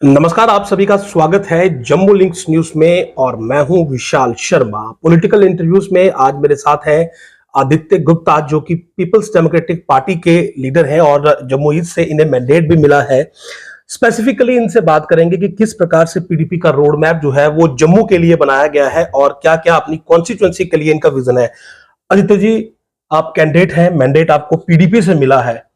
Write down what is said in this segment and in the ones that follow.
नमस्कार, आप सभी का स्वागत है जम्मू लिंक्स न्यूज में और मैं हूं विशाल शर्मा। पॉलिटिकल इंटरव्यूज में आज मेरे साथ है आदित्य गुप्ता, जो कि पीपल्स डेमोक्रेटिक पार्टी के लीडर हैं और जम्मू ईस्ट से इन्हें मैंडेट भी मिला है। स्पेसिफिकली इनसे बात करेंगे कि किस प्रकार से पीडीपी का रोड मैप जो है वो जम्मू के लिए बनाया गया है और क्या क्या अपनी कॉन्स्टिट्यूएंसी के लिए इनका विजन है। आदित्य जी, आप कैंडिडेट हैं, मैंडेट आपको पीडीपी से मिला है।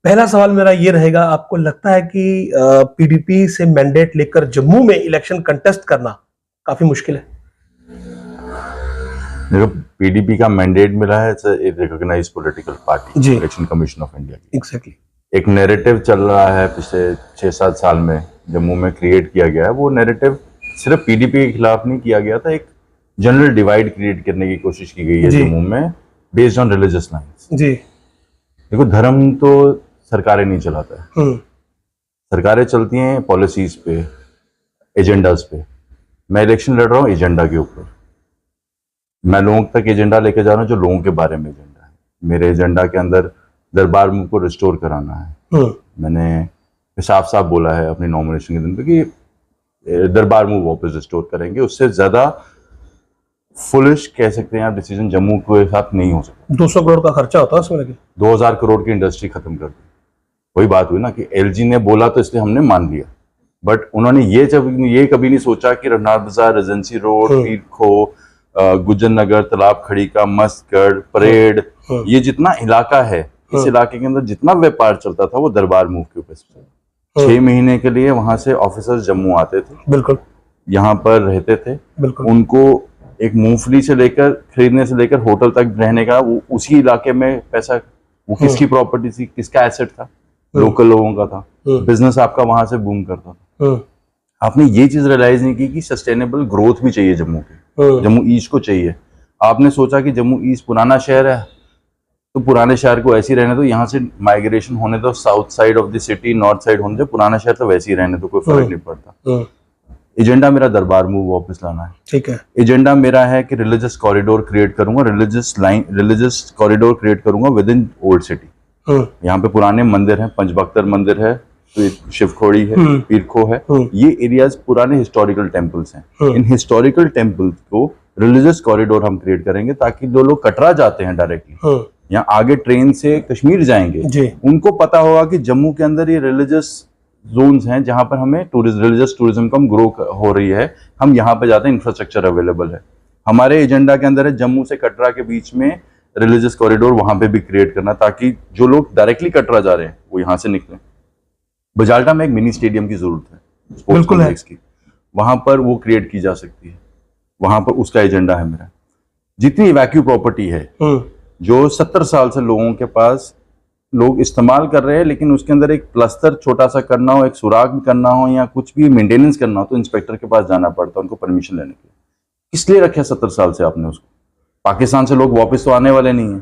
पहला सवाल मेरा ये रहेगा, आपको लगता है कि पीडीपी से मैंडेट लेकर जम्मू में इलेक्शन कंटेस्ट करना काफी मुश्किल है? देखो, पीडीपी का मैंडेट मिला है recognised political party, Election Commission of India की। एग्जैक्टली। एक नैरेटिव चल रहा है पिछले 6-7 साल में जम्मू में क्रिएट किया गया है। वो नैरेटिव सिर्फ पीडीपी के खिलाफ नहीं किया गया था, एक जनरल डिवाइड क्रिएट करने की कोशिश की गई है जम्मू में बेस्ड ऑन रिलीजियस लाइंस। जी, देखो, धर्म तो सरकारें नहीं चलाता है, सरकारें चलती हैं पॉलिसीज पे, एजेंडाज पे। मैं इलेक्शन लड़ रहा हूँ एजेंडा के ऊपर। मैं लोगों तक एजेंडा लेके जा रहा हूँ जो लोगों के बारे में एजेंडा है। मेरे एजेंडा के अंदर दरबार मूव को रिस्टोर कराना है। मैंने साफ साफ बोला है अपनी नॉमिनेशन के दिन पे कि दरबार मूव वापस रिस्टोर करेंगे। उससे ज्यादा फुलिश कह सकते हैं आप डिसीजन जम्मू के साथ नहीं हो सकता। 200 करोड़ का खर्चा होता है उसमें, 2000 करोड़ की इंडस्ट्री खत्म कर दी। वही बात हुई ना कि एलजी ने बोला तो इसलिए हमने मान लिया, बट उन्होंने ये कभी नहीं सोचा कि रघुनाथ बाजार, रेजेंसी रोड, पीर खो, गुज्जर नगर, तालाब खड़ी का, मस्तगढ़, परेड, ये जितना इलाका है, इस इलाके के अंदर जितना व्यापार चलता था वो दरबार मूव के ऊपर से 6 महीने के लिए वहां से ऑफिसर्स जम्मू आते थे, बिल्कुल यहाँ पर रहते थे, बिल्कुल। उनको एक मूंगफली से लेकर खरीदने से लेकर होटल तक रहने का, वो उसी इलाके में पैसा, वो किसकी प्रॉपर्टी थी, किसका एसेट था, लोकल लोगों का था। बिजनेस आपका वहां से बूम करता था। आपने ये चीज रियलाइज नहीं की कि सस्टेनेबल ग्रोथ भी चाहिए जम्मू के, जम्मू ईस्ट को चाहिए। आपने सोचा कि जम्मू ईस्ट पुराना शहर है तो पुराने शहर को ऐसे ही रहने दो, यहाँ से माइग्रेशन होने दो south side of the city, north side होने दो, पुराना शहर तो वैसे ही रहने दो, कोई फर्क नहीं पड़ता। एजेंडा मेरा दरबार मूव वापस लाना है, ठीक है। एजेंडा मेरा है कि रिलीजियस कॉरिडोर क्रिएट करूंगा, रिलीजियस कॉरिडोर क्रिएट करूंगा विद इन ओल्ड सिटी। यहाँ पे पुराने मंदिर हैं, पंचबख्तर मंदिर है, तो शिवखोड़ी है, पीरखो है, ये एरियाज पुराने हिस्टोरिकल टेम्पल्स हैं। इन हिस्टोरिकल टेम्पल्स को रिलीजियस कॉरिडोर हम क्रिएट करेंगे ताकि जो लोग कटरा जाते हैं डायरेक्टली, यहाँ आगे ट्रेन से कश्मीर जाएंगे, उनको पता होगा कि जम्मू के अंदर ये रिलीजियस जोन्स हैं जहां पर हमें रिलीजियस टूरिज्म कम ग्रो हो रही है। हम यहाँ पे जाते हैं, इंफ्रास्ट्रक्चर अवेलेबल है। हमारे एजेंडा के अंदर है जम्मू से कटरा के बीच में रिलीजियस कॉरिडोर वहां पे भी क्रिएट करना, ताकि जो लोग डायरेक्टली कटरा जा रहे हैं वो यहाँ से निकले। बजाल्टा में एक मिनी स्टेडियम की जरूरत है, स्पोर्ट्स कॉम्प्लेक्स की, वहां पर वो क्रिएट की जा सकती है। वहां पर उसका एजेंडा है मेरा। जितनी इवैक्यू प्रॉपर्टी है जो 70 साल से लोगों के पास लोग इस्तेमाल कर रहे हैं, लेकिन उसके अंदर एक प्लस्तर छोटा सा करना हो, एक सुराग करना हो या कुछ भी मेंटेनेंस करना हो तो इंस्पेक्टर के पास जाना पड़ता है उनको परमिशन लेने के लिए। इसलिए रखे 70 साल से आपने उसको। पाकिस्तान से लोग वापस तो आने वाले नहीं है,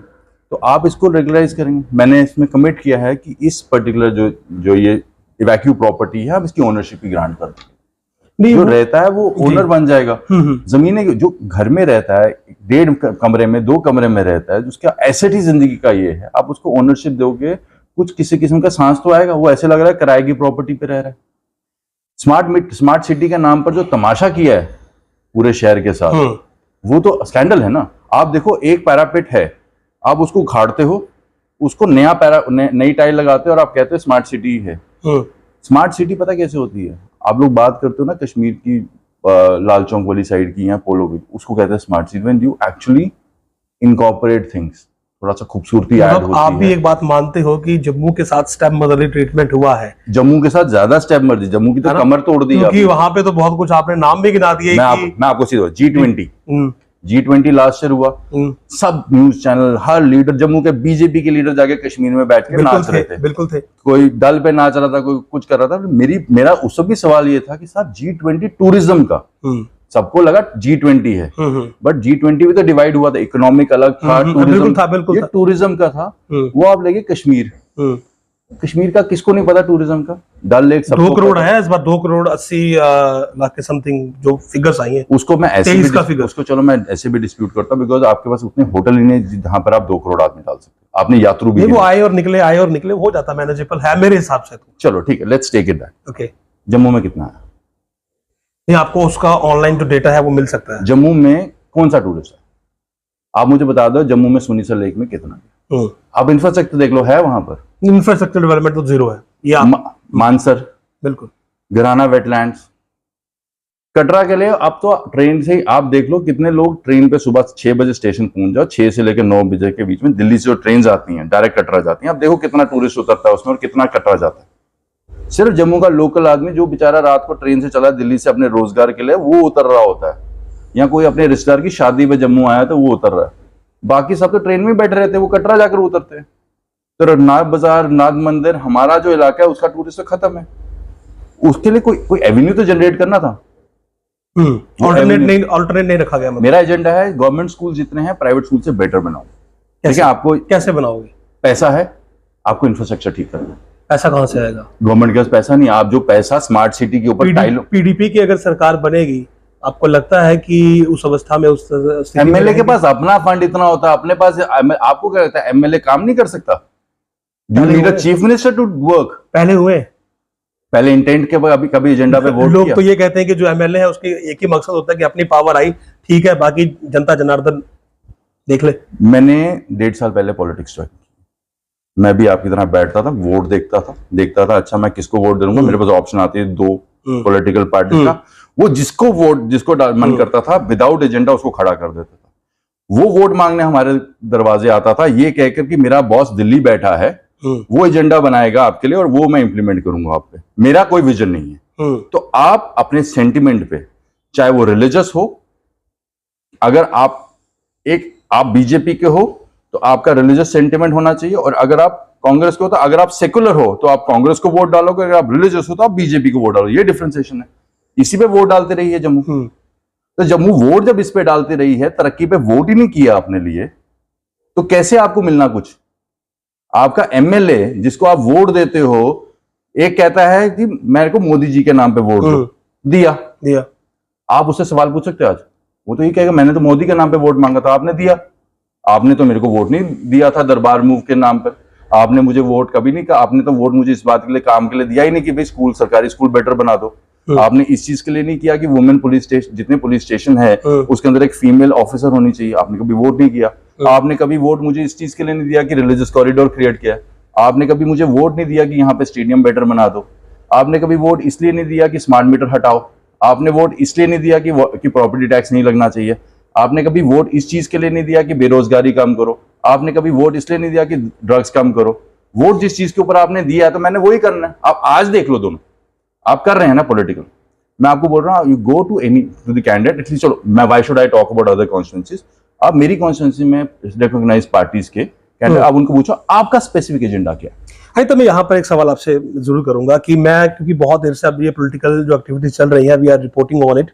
तो आप इसको रेगुलराइज करेंगे। मैंने इसमें कमिट किया है कि इस पर्टिकुलर जो ये इवैक्यू प्रॉपर्टी है, हम इसकी ओनरशिप ही ग्रांट कर देंगे। जो रहता है वो ओनर बन जाएगा। जमीनें जो घर में रहता है, 1.5 कमरे में, 2 कमरे में रहता है, जिसका एसेट ही जिंदगी का ये है, आप उसको ओनरशिप दोगे, कुछ किसी किस्म का सांस तो आएगा। वो ऐसे लग रहा है किराए की प्रॉपर्टी पे रह रहा है। स्मार्ट सिटी के नाम पर जो तमाशा किया है पूरे शहर के साथ, वो तो स्कैंडल है ना। आप देखो, एक पैरापेट है, आप उसको उखाड़ते हो, उसको नई टाइल लगाते हो और आप कहते हो स्मार्ट सिटी है। स्मार्ट सिटी पता कैसे होती है? आप लोग बात करते हो ना कश्मीर की लाल चौक वाली साइड की या पोलो की, उसको कहते हैं smart city when you actually incorporate things, थोड़ा सा खूबसूरती ऐड होती है। आप भी एक बात मानते हो कि जम्मू के साथ स्टेप मदरली ट्रीटमेंट हुआ है? जम्मू के साथ ज्यादा स्टेप मदरली, जम्मू की तो कमर तोड़ दी, क्योंकि वहां पे तो बहुत कुछ आपने नाम भी गिना दिए। मैं आपको सीधा G20 लास्ट ईयर हुआ, सब न्यूज चैनल, हर लीडर, जम्मू के बीजेपी के लीडर जाके कश्मीर में बैठ के नाच रहे थे। बिल्कुल थे। कोई दल पे नाच रहा था, कोई कुछ कर रहा था। मेरा उस सब भी सवाल ये था कि साहब G20 टूरिज्म का, सबको लगा G20 है, बट G20 भी तो डिवाइड हुआ था, इकोनॉमिक अलग था, टूरिज्म था, बिल्कुल ये टूरिज्म का था। वो आप लेके कश्मीर का किसको नहीं पता टूरिज्म का? डल लेक 2 करोड़ है इस बार, 2 करोड़ 80 लाख के समथिंग जो फिगर्स आई हैं, उसको मैं ऐसे भी उसको चलो मैं ऐसे भी डिस्प्यूट करता हूं, बिकॉज आपके पास उतने होटल ही नहीं जहां पर आप 2 करोड़ आदमी डाल सकते। आपने यात्रु भी, वो आए और निकले हो जाता, मैनेजेबल है मेरे हिसाब से। चलो ठीक है, let's take it back. Okay, Jammu में कितना है? नहीं, आपको उसका ऑनलाइन जो डेटा है वो मिल सकता है। जम्मू में कौन सा टूरिस्ट है? आप मुझे बता दो जम्मू में सुनीसर लेक में कितना है? आप इंफ्रास्ट्रक्चर देख लो, है वहां पर? इंफ्रास्ट्रक्चर डेवलपमेंट तो जीरो है ये मानसर, बिल्कुल। गिराना वेटलैंड्स, कटरा के लिए आप तो ट्रेन से ही आप देख लो कितने लोग ट्रेन पे सुबह 6 बजे स्टेशन पहुंच जाओ, 6 से लेकर 9 बजे के बीच में दिल्ली से जो ट्रेन आती हैं डायरेक्ट कटरा जाती हैं, आप देखो कितना टूरिस्ट उतरता है उसमें और कितना कटरा जाता है। सिर्फ जम्मू का लोकल आदमी जो बेचारा रात को ट्रेन से चला दिल्ली से अपने रोजगार के लिए, वो उतर रहा होता है, या कोई अपने रिश्तेदार की शादी में जम्मू आया तो वो उतर रहा है। बाकी सब तो ट्रेन में बैठे रहते हैं, वो कटरा जाकर उतरते हैं। तो नाग बाजार, नाग मंदिर, हमारा जो इलाका है उसका टूरिस्ट तो खत्म है। उसके लिए कोई एवेन्यू तो जनरेट करना था। ऑल्टरनेट नहीं रखा गया। मेरा एजेंडा है गवर्नमेंट स्कूल जितने हैं प्राइवेट स्कूल से बेटर बनाओ। ठीक है, आपको कैसे बनाओगे? पैसा है, आपको इंफ्रास्ट्रक्चर ठीक करना है। पैसा कहां से आएगा? गवर्नमेंट के पास पैसा नहीं। आप जो पैसा स्मार्ट सिटी के ऊपर पीडीपी की अगर सरकार बनेगी, आपको लगता है कि उस अवस्था में उस एमएलए के पास अपना फंड इतना होता है अपने पास? आपको क्या लगता है एमएलए काम नहीं कर सकता? You need a chief minister to work. पहले इंटेंट के बाद अभी कभी एजेंडा पे वोट लोग तो ये कहते हैं कि जो एमएलए है उसके एक ही मकसद होता है कि अपनी पावर आई, ठीक है, बाकी जनता जनार्दन देख ले। मैंने 1.5 साल पहले पॉलिटिक्स ज्वाइन की। मैं भी आपकी तरह बैठता था, वोट देखता था अच्छा मैं किसको वोट दूंगा। मेरे पास ऑप्शन आती है 2 पॉलिटिकल पार्टी का, वो जिसको मन करता था विदाउट एजेंडा उसको खड़ा कर देता था। वो वोट मांगने हमारे दरवाजे आता था ये कहकर कि मेरा बॉस दिल्ली बैठा है, वो एजेंडा बनाएगा आपके लिए और वो मैं इंप्लीमेंट करूंगा आप पे, मेरा कोई विजन नहीं है। तो आप अपने सेंटिमेंट पे, चाहे वो रिलीजियस हो, अगर आप बीजेपी के हो तो आपका रिलीजियस सेंटिमेंट होना चाहिए, और अगर आप कांग्रेस को, तो अगर आप सेकुलर हो तो आप कांग्रेस को वोट डालोगे, अगर आप रिलीजियस हो तो आप बीजेपी को वोट डालोगे। ये डिफरेंशिएशन है। इसी पे वोट डालते रही है जम्मू। तो जम्मू वोट जब इस पे डालती रही है, तरक्की पे वोट ही नहीं किया अपने लिए, तो कैसे आपको मिलना कुछ? आपका एमएलए जिसको आप वोट देते हो, एक कहता है कि मेरे को मोदी जी के नाम पे वोट दो, दिया। आप उससे सवाल पूछ सकते हो आज? वो तो ये कहेगा मैंने तो मोदी के नाम पे वोट मांगा था, आपने दिया। आपने तो मेरे को वोट नहीं दिया था दरबार मूव के नाम पर, आपने मुझे वोट कभी नहीं कहा। आपने तो वोट मुझे इस बात के लिए, काम के लिए दिया ही नहीं कि भाई स्कूल, सरकारी स्कूल बेटर बना दो। आपने इस चीज के लिए नहीं किया कि वुमेन पुलिस स्टेशन, जितने पुलिस स्टेशन है उसके अंदर एक फीमेल ऑफिसर होनी चाहिए, आपने कभी वोट नहीं किया। आपने कभी वोट मुझे इस चीज के लिए नहीं दिया कि रिलीजियस कॉरिडोर क्रिएट किया। आपने कभी मुझे वोट नहीं दिया कि यहाँ पे स्टेडियम बेटर बना दो। आपने कभी वोट इसलिए नहीं दिया कि स्मार्ट मीटर हटाओ। आपने वोट इसलिए नहीं दिया कि प्रॉपर्टी टैक्स नहीं लगना चाहिए। आपने कभी वोट इस चीज के लिए नहीं दिया कि बेरोजगारी कम करो। आपने कभी वोट इसलिए नहीं दिया कि ड्रग्स कम करो। वोट जिस चीज के ऊपर आपने दिया है तो मैंने वही करना है। आप आज देख लो, दोनों आप कर रहे हैं ना पॉलिटिकल। मैं आपको बोल रहा हूँ, you go to the candidate, at least चलो मैं why should I talk about other constituencies. आप मेरी कॉन्स्टिट्यूएंसी में रिकॉग्नाइज पार्टीज के कैंडिडेट, आप उनको पूछो आपका स्पेसिफिक एजेंडा क्या है। हाँ, तो मैं यहाँ पर एक सवाल आपसे जरूर करूंगा कि मैं, क्योंकि बहुत देर से अब ये पॉलिटिकल जो एक्टिविटीज चल रही है, we are reporting on it.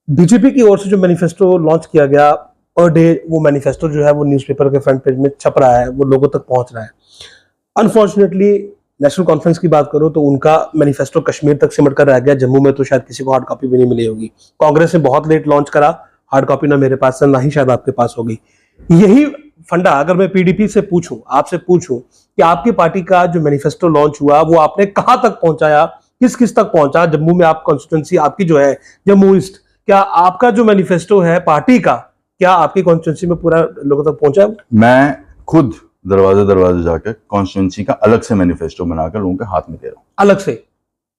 BJP की ओर से जो मैनिफेस्टो लॉन्च किया गया, पर डे वो मैनिफेस्टो जो है वो न्यूज़पेपर के फ्रंट पेज में छप रहा है, वो लोगों तक पहुंच रहा है। अनफॉर्चुनेटली नेशनल कॉन्फ्रेंस की बात करो तो उनका मैनिफेस्टो कश्मीर तक सिमट कर रह गया। जम्मू में तो शायद किसी को हार्ड कॉपी भी नहीं मिली होगी। कांग्रेस ने बहुत लेट लॉन्च करा, हार्ड कॉपी ना मेरे पास है, ना ही शायद आपके पास होगी। यही फंडा अगर मैं पीडीपी से पूछूं, आपसे पूछूं कि आपकी पार्टी का जो मैनिफेस्टो लॉन्च हुआ वो आपने कहां तक पहुंचाया, किस किस तक पहुंचा? जम्मू में आप कॉन्स्टिट्यूंसी आपकी जो है जम्मू ईस्ट, क्या आपका जो मैनिफेस्टो है पार्टी का, क्या आपकी कॉन्स्टिट्यूंसी में पूरा लोगों तक पहुंचा? मैं खुद दरवाजे जाकर कॉन्स्टिट्यूंसी का अलग से मैनिफेस्टो बनाकर लोगों के हाथ में दे रहा हूं, अलग से।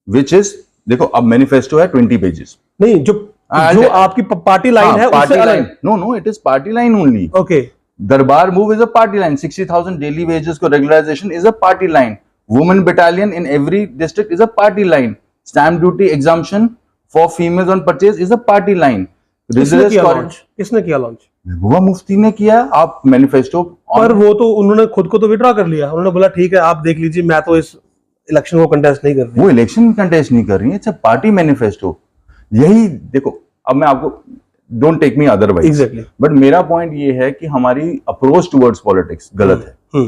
विच इज, देखो अब मैनिफेस्टो है 20 पेजेस, नहीं जो आपकी पार्टी लाइन है उससे अलग। No it is party line only. Okay, Darbar move is a party line. 60,000 daily wages को regularisation is a party line. Women battalion in every district is a party line. Stamp duty exemption for females on purchase is a party line. किसने किया launch? Mehbooba Mufti ने किया। आप manifesto पर वो तो उन्होंने खुद को तो विड्रॉ कर लिया। उन्होंने बोला ठीक है आप देख लीजिए, मैं तो इस इलेक्शन को कंटेस्ट नहीं कर रही। वो इलेक्शन कंटेस्ट नहीं कर रही है, इट्स अ पार्टी मैनिफेस्टो। यही देखो, अब मैं आपको, don't take me otherwise, exactly, but मेरा पॉइंट ये है कि हमारी अप्रोच टुवर्ड्स पॉलिटिक्स गलत है।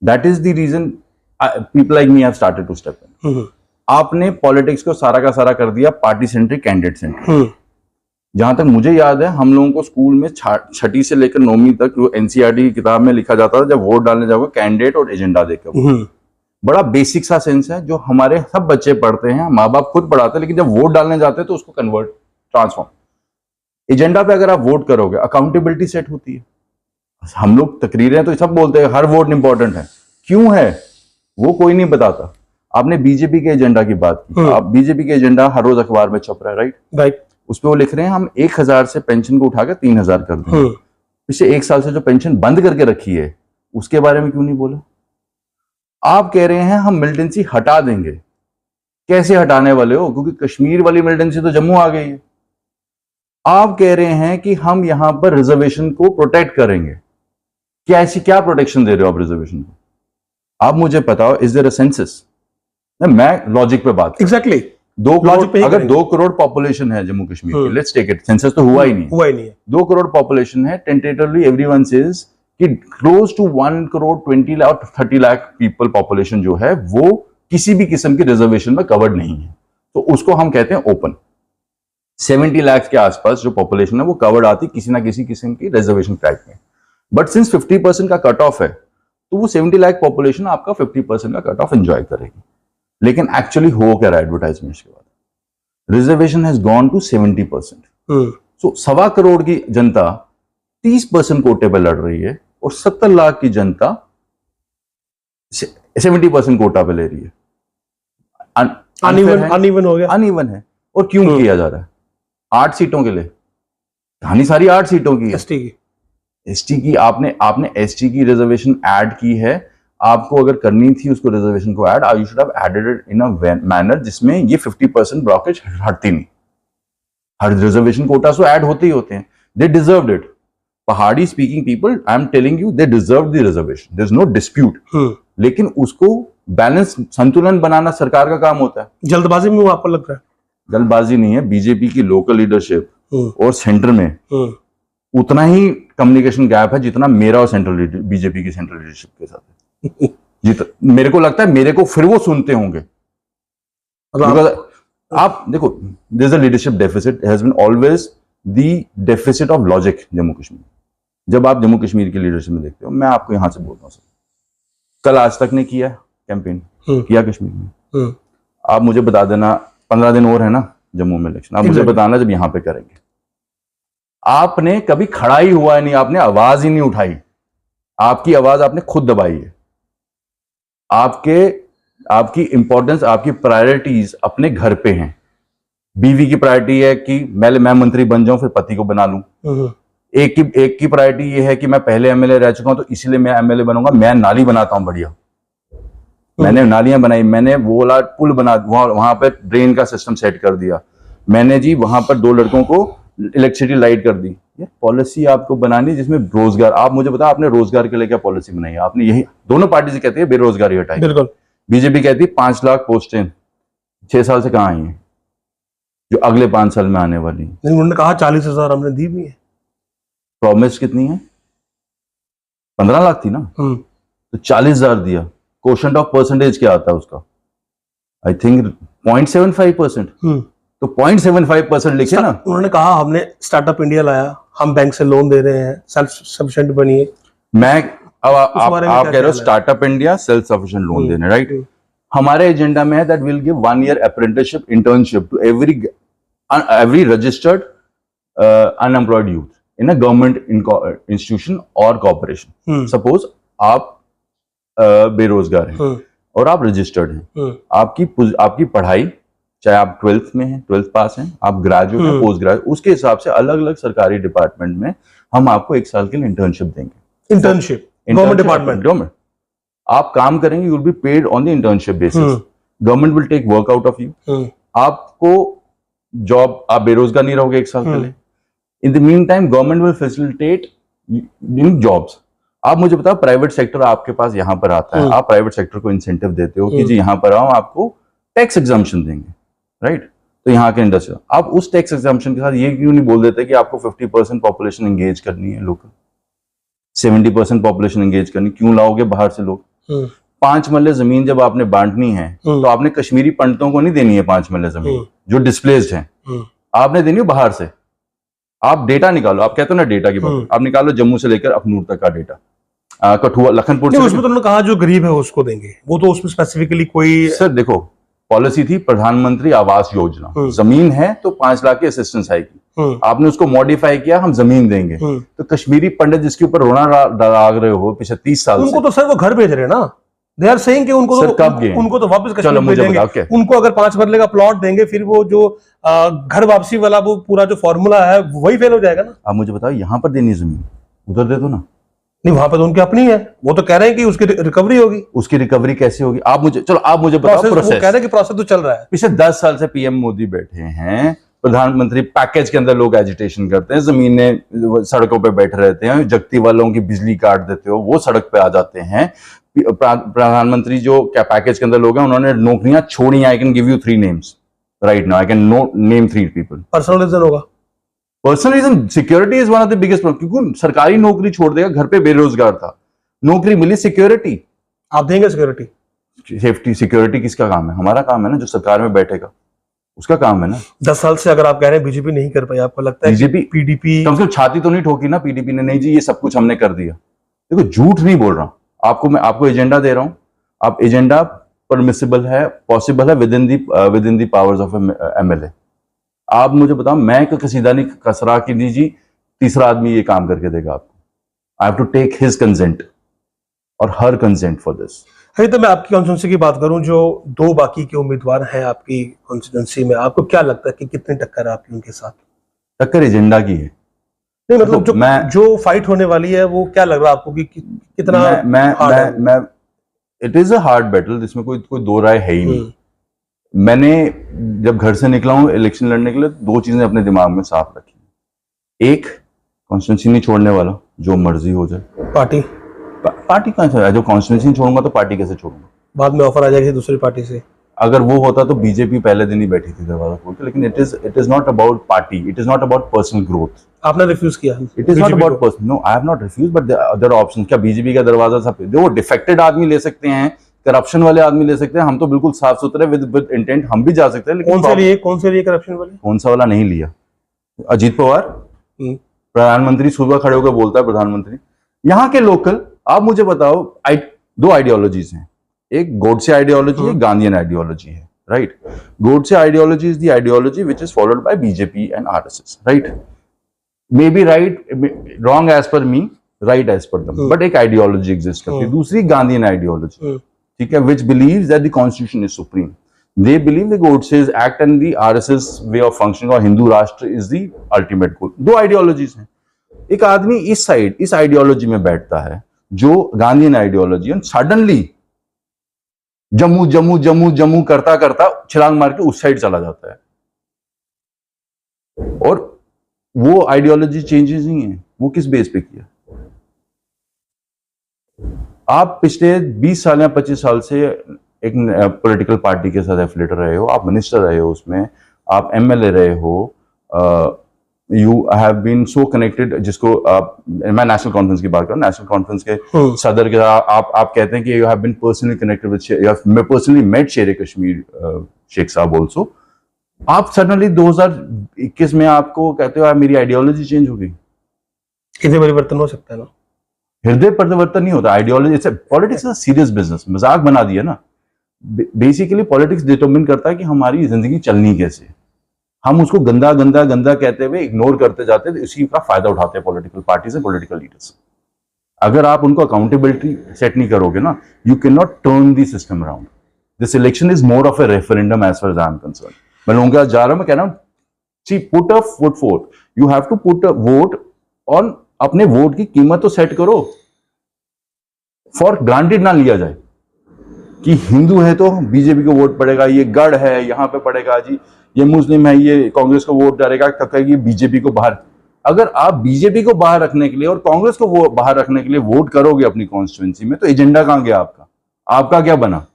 That is the reason people like me have started to step in. आपने पॉलिटिक्स को सारा का सारा कर दिया पार्टी सेंट्रिक, कैंडिडेट सेंट्रिक। जहां तक मुझे याद है हम लोगों को स्कूल में 6ठी से लेकर 9वीं तक जो एनसीईआरटी की किताब में लिखा जाता था, जब वोट डालने जाओगे कैंडिडेट और एजेंडा देखकर। बड़ा बेसिक सा सेंस है जो हमारे सब बच्चे पढ़ते हैं, माँ बाप खुद पढ़ाते हैं, लेकिन जब वोट डालने जाते हैं तो उसको कन्वर्ट, ट्रांसफॉर्म। एजेंडा पे अगर आप वोट करोगे, अकाउंटेबिलिटी सेट होती है। हम लोग तकरीरें तो सब बोलते हैं हर वोट इंपॉर्टेंट है, क्यों है वो कोई नहीं बताता। आपने बीजेपी के एजेंडा की बात की, आप बीजेपी के एजेंडा हर रोज अखबार में छप रहा है, राइट। उसपे वो लिख रहे हैं हम 1000 से पेंशन को उठाकर 3000 कर देंगे। पिछले 1 साल से जो पेंशन बंद करके रखी है उसके बारे में क्यों नहीं बोला? आप कह रहे हैं हम मिलिटेंसी हटा देंगे, कैसे हटाने वाले हो? क्योंकि कश्मीर वाली मिलिटेंसी तो जम्मू आ गई है। आप कह रहे हैं कि हम यहां पर रिजर्वेशन को प्रोटेक्ट करेंगे, क्या प्रोटेक्शन दे रहे हो आप रिजर्वेशन को? आप मुझे बताओ, इज देयर अ सेंसस? मैं लॉजिक पे बात एग्जैक्टली 2 करोड़, अगर 2 करोड़ पॉपुलेशन है जम्मू कश्मीर की, लेट्स टेक इट, सेंसस तो हुआ ही नहीं है, 2 करोड़ पॉपुलेशन है, टेंटेटिवली एवरीवन सेज कि close to 1 crore 20 lakh 30 lakh people population जो है वो किसी भी किस्म की रिजर्वेशन में कवर्ड नहीं है, तो उसको हम कहते हैं ओपन। 70 लाख के आसपास जो पॉपुलेशन है वो कवर्ड आती किसी ना किसी किस्म की रिजर्वेशन ट्रैक में। बट सिंस 50% का कट ऑफ है तो वो 70 लाख पॉपुलेशन आपका 50% का कट ऑफ एंजॉय करेगी। लेकिन एक्चुअली हो क्या रहा है एडवर्टाइजमेंट के बाद? Reservation has gone to 70%। So 1.25 crore की जनता 30% कोटे पर लड़ रही है और 70 लाख की जनता 70% कोटा पे ले रही है। अनइवन हो गया, अनइवन है। और क्यों किया जा रहा है? 8 सीटों के लिए, कहानी सारी 8 सीटों की है। एसटी की आपने एसटी की रिजर्वेशन ऐड की है, आपको अगर करनी थी उसको रिजर्वेशन को add, you should have added it in a manner जिसमें ये 50% ब्लॉकेज हटती नहीं। हर रिजर्वेशन कोटा तो ऐड होते ही होते हैं, they deserved it. Pahari speaking people, I am telling you, they deserve the reservation, there is no dispute. लेकिन उसको बैलेंस, संतुलन बनाना सरकार का काम होता है। जल्दबाजी में वो आपको लग रहा है? जल्दबाजी नहीं है, बीजेपी की लोकल लीडरशिप और सेंटर में उतना ही कम्युनिकेशन गैप है जितना मेरा और सेंट्रल बीजेपी की सेंट्रल लीडरशिप के साथ है। मेरे को लगता है मेरे को फिर वो सुनते होंगे। आप देखो, there is a leadership deficit, has been always the deficit of logic Jammu Kashmir. जब आप जम्मू कश्मीर की लीडरशिप में देखते हो, मैं आपको यहां से बोलता हूं, कल आज तक ने किया कैंपेन किया कश्मीर में, आप मुझे बता देना 15 दिन और है ना जम्मू में इलेक्शन, आप मुझे बताना जब यहां पे करेंगे। आपने कभी खड़ा ही हुआ नहीं, आपने आवाज ही नहीं उठाई, आपकी आवाज आपने खुद दबाई है। आपकी इंपॉर्टेंस, आपकी प्रायोरिटीज अपने घर पे हैं। बीवी की प्रायोरिटी है कि मैं मंत्री बन जाऊं फिर पति को बना लूं। एक की प्रायोरिटी ये है कि मैं पहले एमएलए रह चुका हूं तो इसीलिए मैं एमएलए बनूंगा, मैं नाली बनाता हूं बढ़िया, मैंने नालियां बनाई, मैंने वो वाला पुल बना, वहां पर ड्रेन का सिस्टम सेट कर दिया, मैंने जी वहां पर 2 लड़कों को इलेक्ट्रिसिटी लाइट कर दी। ये पॉलिसी आपको बनानी जिसमें रोजगार, आप मुझे बताओ आपने रोजगार के लिए क्या पॉलिसी बनाई है? आपने यही दोनों पार्टी से कहती है बेरोजगारी हटाई, बिल्कुल। बीजेपी कहती है 5 लाख पोस्टें 6 साल से कहां आई हैं जो अगले 5 साल में आने वाली? नहीं, उन्होंने कहा 40,000 हमने दी भी है। प्रॉमिस कितनी है? 15 लाख थी ना, तो 40,000 दिया। क्वोशंट ऑफ परसेंटेज क्या आता है उसका? I think 0.75%। तो 0.75% लिखे ना। उन्होंने कहा हमने स्टार्टअप इंडिया लाया, हम बैंक से लोन दे रहे हैं, सेल्फ सफिशिएंट बनिए। अब आप कह रहे हो startup India self sufficient loan देने, राइट? हमारे एजेंडा में है that will give 1 year apprenticeship internship to every registered unemployed youth in a government institution और कॉर्पोरेशन। सपोज आप बेरोजगार हैं और आप रजिस्टर्ड हैं, आपकी पढ़ाई, चाहे आप 12th में हैं, 12th पास हैं, आप ग्रेजुएट हैं, पोस्ट ग्रेजुएट, उसके हिसाब से अलग अलग सरकारी डिपार्टमेंट में हम आपको 1 साल के लिए इंटर्नशिप देंगे। इंटर्नशिप गवर्नमेंट डिपार्टमेंट, गवर्नमेंट, आप काम करेंगे, you will be paid on the internship basis, government will take work out of you, आपको जॉब, आप बेरोजगार नहीं रहोगे 1 साल के लिए। In the mean time government will facilitate jobs. आप मुझे बताओ, प्राइवेट सेक्टर आपके पास यहां पर आता है, आप प्राइवेट सेक्टर को इंसेंटिव देते हो कि जी यहां पर आओ, आपको टैक्स एग्जम्पशन देंगे, राइट? तो यहाँ के इंडस्ट्री, आप उस टैक्स एग्जम्पशन के साथ ये क्यों नहीं बोल देते कि आपको 50% पॉपुलेशन एंगेज करनी है, लोकल 70% पॉपुलेशन एंगेज करनी? क्यों लाओगे बाहर से लोग? 5 मरले जमीन जब आपने बांटनी है तो आपने कश्मीरी पंडितों को नहीं देनी है 5 मरले जमीन जो डिस्प्लेस्ड हैं, आपने देनी है बाहर से। आप डेटा निकालो, आप कहते हो ना डेटा की बात, आप निकालो जम्मू से लेकर अखनूर तक का डेटा, कठुआ लखनपुर नहीं, से। उसमें तो उन्होंने कहा जो गरीब है उसको देंगे, वो तो उसमें स्पेसिफिकली कोई सर देखो, पॉलिसी थी प्रधानमंत्री आवास योजना, जमीन है तो 5 लाख की असिस्टेंस आएगी, आपने उसको मॉडिफाई किया हम जमीन देंगे। तो कश्मीरी पंडित जिसके ऊपर रोना डाल रहे हो पिछले 30 साल उनको से, तो सर वो घर भेज रहे हैं ना, दे आर सेइंग कि उनको सर तो कब गए? उनको तो वापस चलो कश्मीर मुझे भेजेंगे। बताओ, क्या उनको अगर 5 मरले का प्लॉट देंगे, फिर वो जो घर वापसी वाला वो पूरा जो फॉर्मूला है वही फेल हो जाएगा ना। आप मुझे बताओ, यहाँ पर देनी जमीन, उधर दे दो ना। नहीं, वहां पे तो उनकी अपनी है, वो तो कह रहे हैं कि उसकी रिकवरी होगी। उसकी रिकवरी कैसे होगी? आप मुझे बताओ वो प्रोसेस। कह रहे हैं कि प्रोसेस तो चल रहा है। पिछले 10 साल से पीएम मोदी बैठे हैं, प्रधानमंत्री पैकेज के अंदर लोग एजिटेशन करते हैं, जमीनें सड़कों पे बैठे रहते हैं, जगती वालों की बिजली काट देते हो, वो सड़क पे आ जाते हैं। प्रधानमंत्री जो क्या पैकेज के अंदर लोग हैं, उन्होंने नौकरियां छोड़ी। I can give you 3 names right now, I can name 3 people. Personal reason होगा, personal reason, security is one of the biggest problem, क्योंकि सरकारी नौकरी छोड़ देगा, घर पे बेरोजगार था, नौकरी मिली, सिक्योरिटी आप देंगे सिक्योरिटी? सेफ्टी सिक्योरिटी किसका काम है? हमारा काम है ना, जो सरकार में बैठेगा उसका काम है ना। 10 साल से अगर आप कह रहे हैं बीजेपी नहीं कर पाई, आपको लगता है बीजेपी पीडीपी कम से कम छाती तो नहीं ठोकी ना पीडीपी ने, नहीं जी ये सब कुछ हमने कर दिया। देखो झूठ नहीं बोल रहा आपको, मैं आपको एजेंडा दे रहा हूं, आप एजेंडा परमिसिबल है, पॉसिबल है with in the powers of MLA. आप मुझे बताओ, मैं कसीदा नहीं कसरा की दीजिए, तीसरा आदमी ये काम करके देगा आपको। I have to take his consent और हर कंसेंट फॉर दिस। अरे तो मैं आपकी कॉन्स्टिट्यूंसी की बात करूं, जो 2 बाकी के उम्मीदवार हैं आपकी कॉन्स्टिट्यूंसी में, आपको क्या लगता है कि कितनी टक्कर है आपकी उनके साथ? टक्कर एजेंडा की है। नहीं मतलब तो जो फाइट होने वाली है वो क्या लग रहा है आपको कि कितना मैं it is a hard battle, इसमें कोई दो राय है ही नहीं। मैंने जब घर से निकला हूं इलेक्शन लड़ने के लिए, 2 चीजें अपने दिमाग में साफ रखी। एक, कॉन्स्टिट्यूंसी नहीं छोड़ने वाला, जो मर्जी हो जाए। पार्टी कहां से, जो कॉन्स्टिट्यूंसी नहीं छोड़ूंगा तो पार्टी कैसे छोड़ूंगा? बाद में ऑफर आ जाएगी दूसरी पार्टी से। अगर वो होता तो बीजेपी पहले दिन ही बैठी थी दरवाजा खोल के। लेकिन it is not about party, it is not about personal growth. आपने रिफ्यूज किया? It is not about person, no I have not refuse, but other option. क्या बीजेपी का दरवाजा सब जो डिफेक्टेड आदमी ले सकते हैं, करप्शन वाले आदमी ले सकते हैं, हम तो बिल्कुल साफ सुथरे विद इंटेंट हम भी जा सकते हैं। लेकिन कौन से लिए करप्शन वाले? कौन सा वाला नहीं लिया? अजीत पवार प्रधानमंत्री सुबह खड़े होकर बोलता है, प्रधानमंत्री यहाँ के लोकल। आप मुझे बताओ, 2 आइडियोलॉजीज हैं, एक गोडसे आइडियोलॉजी है, गांधीयन आइडियोलॉजी है, right? Godse ideology is the ideology which is followed by BJP and RSS, right? May be right, wrong as per me, right as per them, but एक आइडियोलॉजी एग्जिस्ट करती है। दूसरी गांधीयन आइडियोलॉजी, ठीक है, which believes that the constitution is supreme. They believe the Godse's act and the RSS way of functioning और हिंदू राष्ट्र is the ultimate goal. 2 ideologies हैं। एक आदमी इस साइड, इस आइडियोलॉजी में बैठता है जो गांधीयन आइडियोलॉजी, और सडनली जम्मू जम्मू जम्मू जम्मू करता करता छलांग मार के उस साइड चला जाता है। और वो आइडियोलॉजी चेंजेस नहीं है, वो किस बेस पे किया? आप पिछले 20 साल या 25 साल से एक पॉलिटिकल पार्टी के साथ एफिलेटेड रहे हो, आप मिनिस्टर रहे हो, उसमें आप एमएलए रहे हो, you have been so connected, जिसको मैं नेशनल कॉन्फ्रेंस की बात करूं, नेशनल कॉन्फ्रेंस के सदर के आप कहते हैं कि you have been personally connected with, मैं पर्सनली मेट शेर कश्मीर शेख साहब ऑल्सो। आप सडनली 2021 में आपको कहते हो मेरी आइडियोलॉजी चेंज हो गई। कितने परिवर्तन हो सकता है ना? हृदय परिवर्तन नहीं होता, ideology. Politics is serious business, मजाक बना दिया ना। बेसिकली पॉलिटिक्स डिटरमिन करता है कि हमारी जिंदगी चलनी कैसे। हम उसको गंदा गंदा गंदा कहते हुए इग्नोर करते जाते हैं, तो इसी का फायदा उठाते हैं political parties and political leaders. अगर आप उनको अकाउंटेबिलिटी सेट नहीं करोगे ना, you can not turn the system around. This election is more of a referendum as far as I am concern. मैं लोगों के साथ जा रहा हूं, मैं कह रहा हूं, see put a foot forth, you have to put a vote on, अपने वोट की कीमत तो सेट करो। फॉर ग्रांटेड ना लिया जाए कि हिंदू है तो बीजेपी को वोट पड़ेगा, ये गढ़ है यहां पे पड़ेगा जी, ये मुस्लिम है ये कांग्रेस को वोट डालेगा, ये बीजेपी को बाहर। अगर आप बीजेपी को बाहर रखने के लिए और कांग्रेस को वो बाहर रखने के लिए वोट करोगे अपनी कॉन्स्टिट्यूंसी में, तो एजेंडा कहां गया आपका? आपका क्या बना?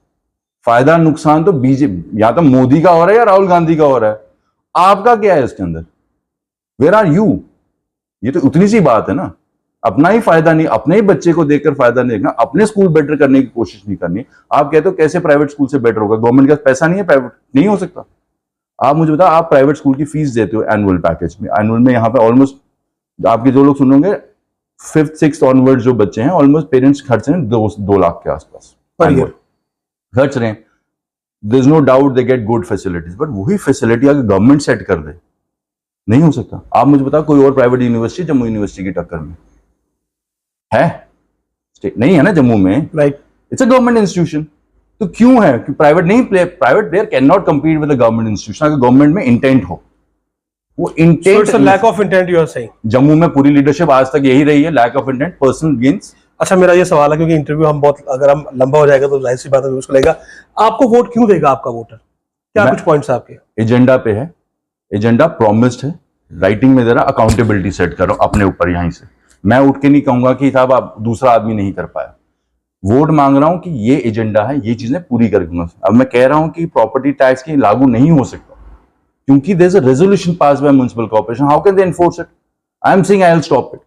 फायदा नुकसान तो बीजेपी, या तो मोदी का हो रहा है या राहुल गांधी का हो रहा है, आपका क्या है इसके अंदर? Where are you? ये तो उतनी सी बात है ना। अपना ही फायदा नहीं, अपने ही बच्चे को देखकर फायदा नहीं देखना, अपने स्कूल बेटर करने की कोशिश नहीं करनी। आप कहते हो कैसे प्राइवेट स्कूल से बेटर होगा? गवर्नमेंट के पास पैसा नहीं है, प्राइवेट नहीं हो सकता। आप मुझे बताओ, आप प्राइवेट स्कूल की फीस देते हो एनुअल पैकेज में, एनुअल में यहाँ पे ऑलमोस्ट आपके जो लोग सुनोगे 5th 6th ऑनवर्ड जो बच्चे हैं ऑलमोस्ट पेरेंट्स खर्च रहे हैं 2 लाख के आसपास पर ईयर खर्च रहे हैं। There is no doubt they get good facilities, but वही फैसिलिटी अगर गवर्नमेंट सेट कर दे, नहीं हो सकता। आप मुझे बताओ कोई और प्राइवेट यूनिवर्सिटी जम्मू यूनिवर्सिटी की टक्कर में है? नहीं है ना जम्मू में, right. It's a government institution. तो क्यों है कि private player can not compete with the government institution अगर गवर्नमेंट में इंटेंट हो। वो intent lack of intent you are saying. Jammu में पूरी लीडरशिप आज तक यही रही है, lack of intent, personal gains. अच्छा, मेरा ये सवाल है क्योंकि इंटरव्यू हम बहुत, अगर हम लंबा हो जाएगा तो जाहिर सी बात है उसको लेगा। आपको वोट क्यों देगा आपका वोटर? क्या कुछ पॉइंट्स आपके? एजेंडा पे है, एजेंडा प्रॉमिस्ड है, राइटिंग में दे रहा, अकाउंटेबिलिटी सेट करो अपने ऊपर। यहीं से मैं उठ के नहीं कहूंगा कि साहब आप दूसरा आदमी नहीं कर पाया। वोट मांग रहा हूं कि ये एजेंडा है, ये चीजें पूरी कर दूंगा। अब मैं कह रहा हूं कि प्रॉपर्टी टैक्स की लागू नहीं हो सकता क्योंकि there is a resolution pass by municipal corporation. How can they enforce it? I am saying I will stop it.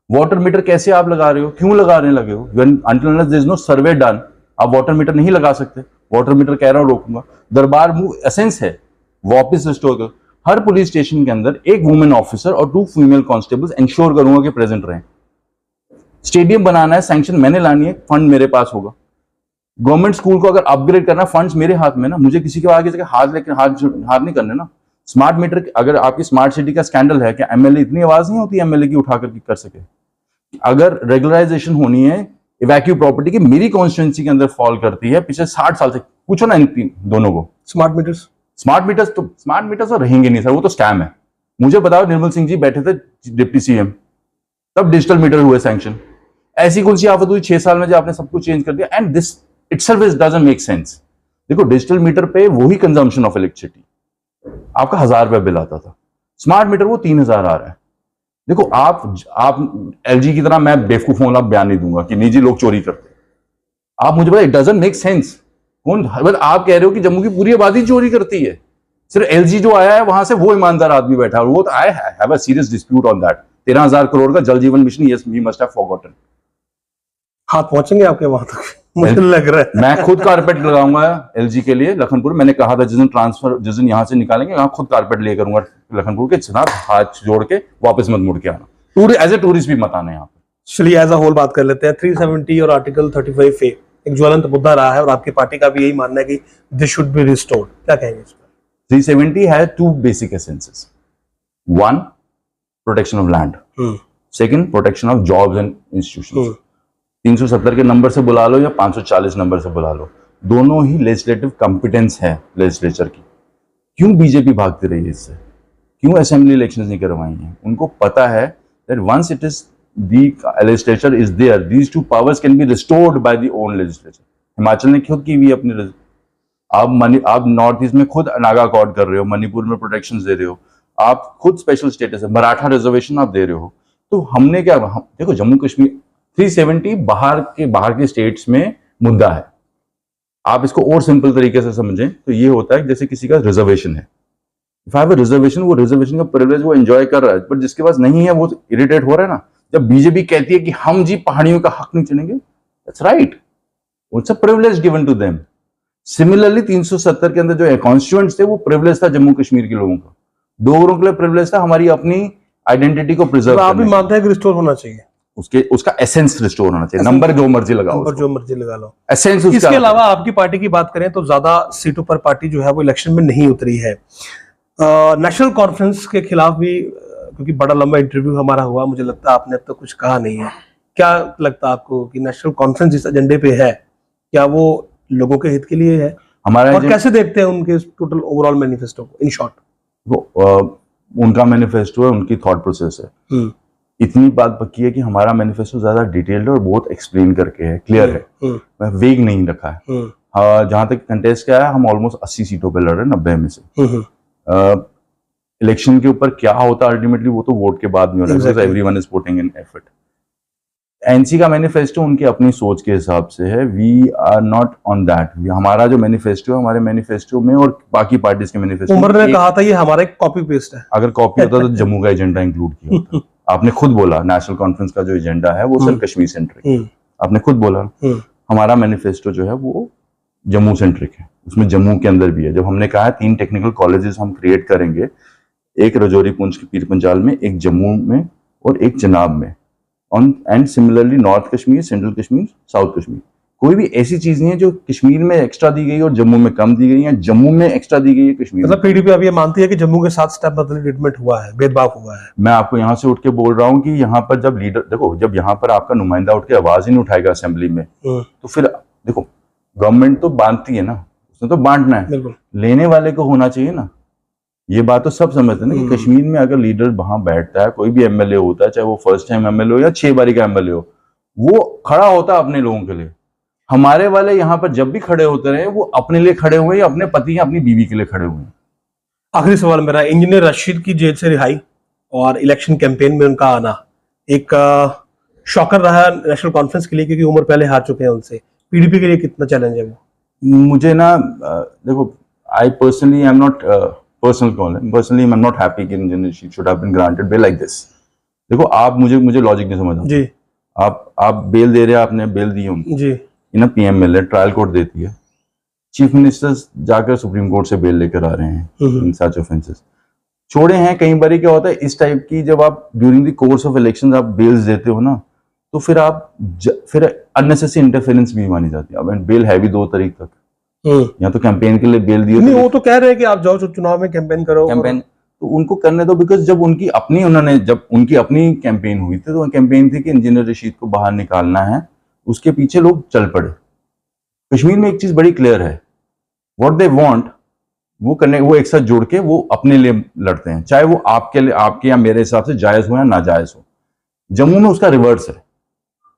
Water meter कैसे आप लगा रहे हो, क्यों लगाने लगे हो? Until unless there is no survey done, आप वाटर मीटर नहीं लगा सकते। वाटर मीटर कह रहा हूं रोकूंगा। दरबार मूव एसेंस है, वापस रिस्टोर करो। हर पुलिस स्टेशन के अंदर एक वुमेन ऑफिसर और 2 फीमेल कांस्टेबल्स इंश्योर करूंगा कि प्रेजेंट रहें। स्टेडियम बनाना है, सैंक्शन मैंने लानी है, फंड मेरे पास होगा। गवर्नमेंट स्कूल को अगर अपग्रेड करना, फंड्स मेरे हाथ में ना, मुझे किसी के आगे हाथ लेकर हाथ नहीं करने ना। स्मार्ट मीटर, अगर आपकी स्मार्ट सिटी का स्कैंडल है, क्या एमएलए इतनी आवाज नहीं होती एमएलए की उठाकर कर सके? अगर रेगुलराइजेशन होनी है इवैक्यू प्रॉपर्टी की, मेरी कॉन्स्टिट्यूंसी के अंदर फॉल करती है पिछले 60 साल से। पूछो ना इन दोनों को। स्मार्ट मीटर्स तो रहेंगे नहीं सर, वो तो स्कैम है। मुझे बताओ, निर्मल सिंह जी बैठे थे डिप्टी सीएम, तब डिजिटल मीटर हुए सैंक्शन। ऐसी कौन सी आफत हुई 6 साल में जो आपने सब कुछ चेंज कर दिया? And this itself doesn't make sense. देखो, डिजिटल मीटर पे वही कंजम्पशन ऑफ इलेक्ट्रिसिटी, आपका 1000 रुपया बिल आता था, स्मार्ट मीटर वो 3000 आ रहा है। देखो, आप एलजी की तरह मैं बेवकूफ वाला बयान नहीं दूंगा कि निजी लोग चोरी करते। आप मुझे बताइए, इट डजंट मेक सेंस। कौन, आप कह रहे हो कि जम्मू की पूरी आबादी चोरी करती है, सिर्फ एलजी जो आया है वहां से वो ईमानदार आदमी बैठा है, और वो तो I have a serious dispute on that. 13,000 crore का Jal Jeevan mission, yes we must have forgotten. हाथ पहुंचेंगे आपके वहां तक मुझे लग रहा है। मैं खुद कारपेट लगाऊंगा एलजी के लिए लखनपुर। मैंने कहा था जिस दिन यहां से निकालेंगे, यहाँ खुद कारपेट ले करूंगा लखनपुर के। जनाब, हाथ जोड़ के वापस मत मुड़ के आना, एज ए टूरिस्ट भी मत आना यहाँ पे। चलिए, एज अ होल बात कर लेते हैं। 370 और आर्टिकल 35 ए एक ज्वलंत मुद्दा रहा है और आपकी पार्टी का भी यही मानना है कि दिस शुड बी रिस्टोर्ड। क्या कहेंगे इस पर? 370 has 2 basic essences. One, protection of land. Second, protection of jobs and institutions. 370 के नंबर से बुला लो या 540 नंबर से बुला लो, दोनों ही लेजिस्लेटिव कॉम्पिटेंस है लेजिस्लेचर की। क्यों बीजेपी भागती रही है इससे? क्यों असेंबली इलेक्शंस नहीं करवाई हैं? उनको पता है that once it is the legislature is there, these 2 powers can be restored by the own legislature. Himachal ने खुद की भी अपनी, आप नॉर्थ ईस्ट में खुद नागा अकॉर्ड कर रहे हो, मणिपुर में प्रोटेक्शन दे रहे हो, आप खुद स्पेशल स्टेटस है, मराठा रिजर्वेशन आप दे रहे हो। तो हमने क्या, देखो जम्मू कश्मीर 370 बाहर के स्टेट्स में मुद्दा है। आप इसको और सिंपल तरीके से समझें तो ये होता है जैसे किसी का रिजर्वेशन है, if I have a reservation, वो रिजर्वेशन का प्रिविलेज वो एंजॉय कर रहा है, बट जिसके पास नहीं है वो इरिटेट हो रहा है ना। जब बीजेपी कहती है कि हम जी पहाड़ियों का हक नहीं चलेंगे, that's right, it's a privilege given to them. Similarly 370 के अंदर जो कॉन्स्टिट्यूएंट्स थे वो प्रिविलेज था जम्मू कश्मीर के लोगों का, डोगरों के लिए प्रिविलेज था हमारी अपनी आइडेंटिटी को प्रिजर्व आप भी मानते हैं कि रिस्टोर होना चाहिए? उसका एसेंस रिस्टोर होना चाहिए। नंबर जो मर्जी लगाओ, नंबर जो मर्जी लगा लो, एसेंस। इसके अलावा आपकी पार्टी की बात करें तो ज्यादा सीटों पर पार्टी जो है वो इलेक्शन में नहीं उतरी है। नेशनल कॉन्फ्रेंस के खिलाफ भी, क्योंकि बड़ा लंबा इंटरव्यू हमारा हुआ, मुझे लगता है आपने अब तक कुछ कहा नहीं है। क्या लगता है आपको कि नेशनल कॉन्फ्रेंस जिस एजेंडे पे है, क्या वो लोगों के हित के लिए है? हमारा और कैसे देखते हैं उनके टोटल ओवरऑल मैनिफेस्टो को इन शॉर्ट? उनका मैनिफेस्टो है, उनकी थॉट प्रोसेस है। इतनी बात पक्की है कि हमारा मैनिफेस्टो ज्यादा डिटेल्ड और बहुत एक्सप्लेन करके है, क्लियर है, वेग नहीं रखा है। जहां तक कंटेस्ट का है, हम ऑलमोस्ट 80 सीटों पे लड़ रहे हैं 90 में से। इलेक्शन के ऊपर क्या होता है अल्टीमेटली वो तो वोट के बाद में हो रहा है, everyone is putting in effort. NC का मैनिफेस्टो उनकी अपनी सोच के हिसाब से है, we are not on that. हमारा जो मैनिफेस्टो है, हमारे मैनिफेस्टो में और बाकी पार्टीज के मैनिफेस्टो, उमर ने कहा था ये हमारा एक कॉपी पेस्ट है। अगर कॉपी होता तो जम्मू का एजेंडा इंक्लूड किया होता। आपने खुद बोला नेशनल कॉन्फ्रेंस का जो एजेंडा है वो सिर्फ कश्मीर सेंट्रिक, आपने खुद बोला। हमारा मैनिफेस्टो जो है वो जम्मू सेंट्रिक है, उसमें जम्मू के अंदर भी है। जब हमने कहा 3 टेक्निकल कॉलेजेस हम क्रिएट करेंगे, एक रजौरी पुंछ के पीर पंजाल में, एक जम्मू में और एक चनाब में, and similarly north Kashmir, central Kashmir, south Kashmir, कोई भी ऐसी चीज नहीं है जो कश्मीर में एक्स्ट्रा दी गई और जम्मू में कम दी गई है, जम्मू में एक्स्ट्रा दी गई है कश्मीर मतलब पीडीपी अब ये मानती है कि जम्मू के साथ स्टेप बदल ट्रीटमेंट हुआ है, भेदभाव हुआ है। मैं आपको यहाँ से उठ के बोल रहा हूँ कि यहाँ पर जब लीडर, देखो जब यहाँ पर आपका नुमाइंदा उठ के आवाज ही नहीं उठाएगा असेंबली में, तो फिर देखो गवर्नमेंट तो बांटती है ना, उसने तो बांटना है, बिल्कुल लेने वाले को होना चाहिए ना। ये बात तो सब समझते हैं ना कि कश्मीर में अगर लीडर वहां बैठता है, कोई भी एमएलए होता है, चाहे वो फर्स्ट टाइम एमएलए हो या 6 बारी का एमएलए हो, वो खड़ा होता है अपने लोगों के लिए। हमारे वाले यहाँ पर जब भी खड़े होते रहे, वो अपने लिए खड़े हुए या अपने पति या अपनी बीवी के लिए खड़े हुए हैं। आखिरी सवाल मेरा, इंजीनियर रशीद की जेल से रिहाई और इलेक्शन कैंपेन में उनका आना एक शॉकर रहा नेशनल कॉन्फ्रेंस के लिए, क्योंकि उम्र पहले हार चुके हैं उनसे। पीडीपी के लिए कितना चैलेंज है वो? मुझे ना देखो, I personally I am not personally I am not happy कि engineer Rashid should have been granted bail like this. देखो आप मुझे लॉजिक नहीं समझ जी। आप बेल दे रहे हैं, आपने बेल दी उनको जी, ना, पीएमएलए ट्रायल कोर्ट देती है, चीफ मिनिस्टर्स जाकर सुप्रीम कोर्ट से बेल लेकर आ रहे हैं इन सच ऑफेंसेस। छोड़े हैं कई बारी क्या होता है इस टाइप की, जब आप during the course of election आप बेल्स देते हो ना, तो फिर आप फिर अननेसेसरी इंटरफेरेंस भी मानी जाती है। अब बेल है भी 2 तारीख तक, या तो कैंपेन के लिए बेल दी नहीं, वो तो कह रहे हैं कि आप जाओ चुनाव में कैंपेन करो। कैंपेन तो उनको करने दो, बिकॉज जब उनकी अपनी कैंपेन हुई थी, तो कैंपेन थी कि इंजीनियर रशीद को बाहर निकालना है, उसके पीछे लोग चल पड़े। कश्मीर में एक चीज बड़ी क्लियर है, व्हाट दे वांट वो एक साथ जुड़ के वो अपने लिए लड़ते हैं, चाहे वो आपके या मेरे हिसाब से जायज हो या नाजायज हो। जम्मू में उसका रिवर्स है,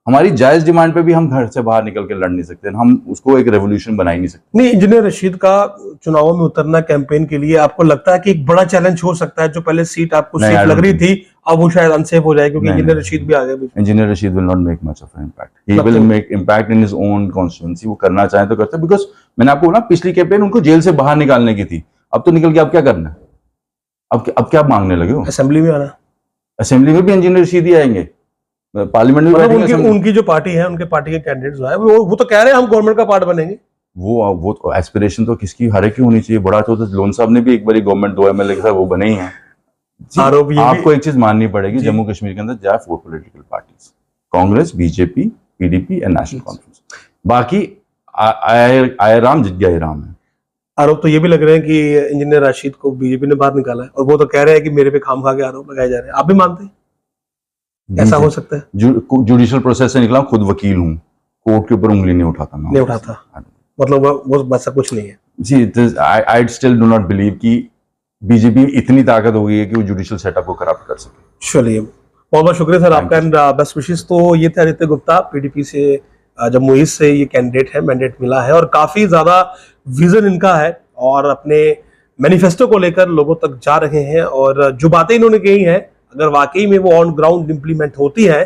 हमारी जायज डिमांड पे भी हम घर से बाहर निकल के लड़ नहीं सकते, हम उसको एक रेवोल्यूशन बना ही नहीं सकते। नहीं, इंजीनियर रशीद का चुनावों में उतरना कैंपेन के लिए आपको लगता है कि एक बड़ा चैलेंज हो सकता है? जो पहले सीट आपको नहीं, सेफ लग रही थी, अब वो शायद अनसेफ हो जाए, क्योंकि इंजीनियर रशीद भी आ गए बीच में। Engineer Rashid will not make much of an impact, he will make impact in his own constituency. वो करना चाहे तो करते, बिकॉज मैंने आपको बोला पिछली कैंपेन उनको जेल से बाहर निकालने की थी, अब तो निकल के अब क्या करना है? अब क्या मांगने लगे हो? असेंबली में आना, असेंबली में भी इंजीनियर रशीद ही आएंगे, पार्लियामेंट में मतलब बैठेंगे। उनकी जो पार्टी है, उनके पार्टी के कैंडिडेट जो है, वो तो कह रहे हैं हम गवर्नमेंट का पार्ट बनेंगे। वो तो एस्पिरेशन तो किसकी हर एक की होनी चाहिए। बड़ा तो लोन साहब ने भी एक बारी गवर्नमेंट 2 एमएलए के साथ वो बने ही हैं। आपको एक चीज माननी पड़ेगी, जम्मू कश्मीर के अंदर there are 4 political parties, Congress, BJP, PDP and national conference. बाकी आए राम जित गया राम है। आरोप तो ये भी लग रहे हैं कि इंजीनियर रशीद को बीजेपी ने बाहर निकाला है, और वो तो कह रहे हैं कि मेरे पे खामखा के आरोप लगाए जा रहे हैं। आप भी मानते हैं ऐसा हो सकता है? जुडिशियल प्रोसेस से निकला, खुद वकील हूँ, कोर्ट के ऊपर उंगली नहीं उठाता मैं, नहीं उठाता, मतलब वो ऐसा कुछ नहीं है ji. I still do not believe कि बीजेपी इतनी ताकत हो गई है कि वो जुडिशियल सेटअप को करप्ट कर सके। चलिए, बहुत बहुत शुक्रिया सर आपका, एंड बेस्ट विशेस। तो ये थे आदित्य गुप्ता, पीडीपी से जम्मू ईस्ट से ये कैंडिडेट है, मैंडेट मिला है, और काफी ज्यादा विजन इनका है, और अपने मैनिफेस्टो को लेकर लोगों तक जा रहे हैं, और जो बातें इन्होंने कही हैं, अगर वाकई में वो ऑन ग्राउंड इंप्लीमेंट होती है,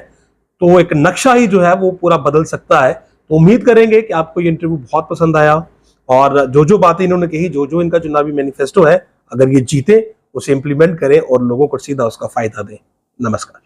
तो एक नक्शा ही जो है वो पूरा बदल सकता है। तो उम्मीद करेंगे कि आपको ये इंटरव्यू बहुत पसंद आया, और जो बातें इन्होंने कही, जो इनका चुनावी मैनिफेस्टो है, अगर ये जीते उसे इंप्लीमेंट करें और लोगों को सीधा उसका फायदा दें। नमस्कार।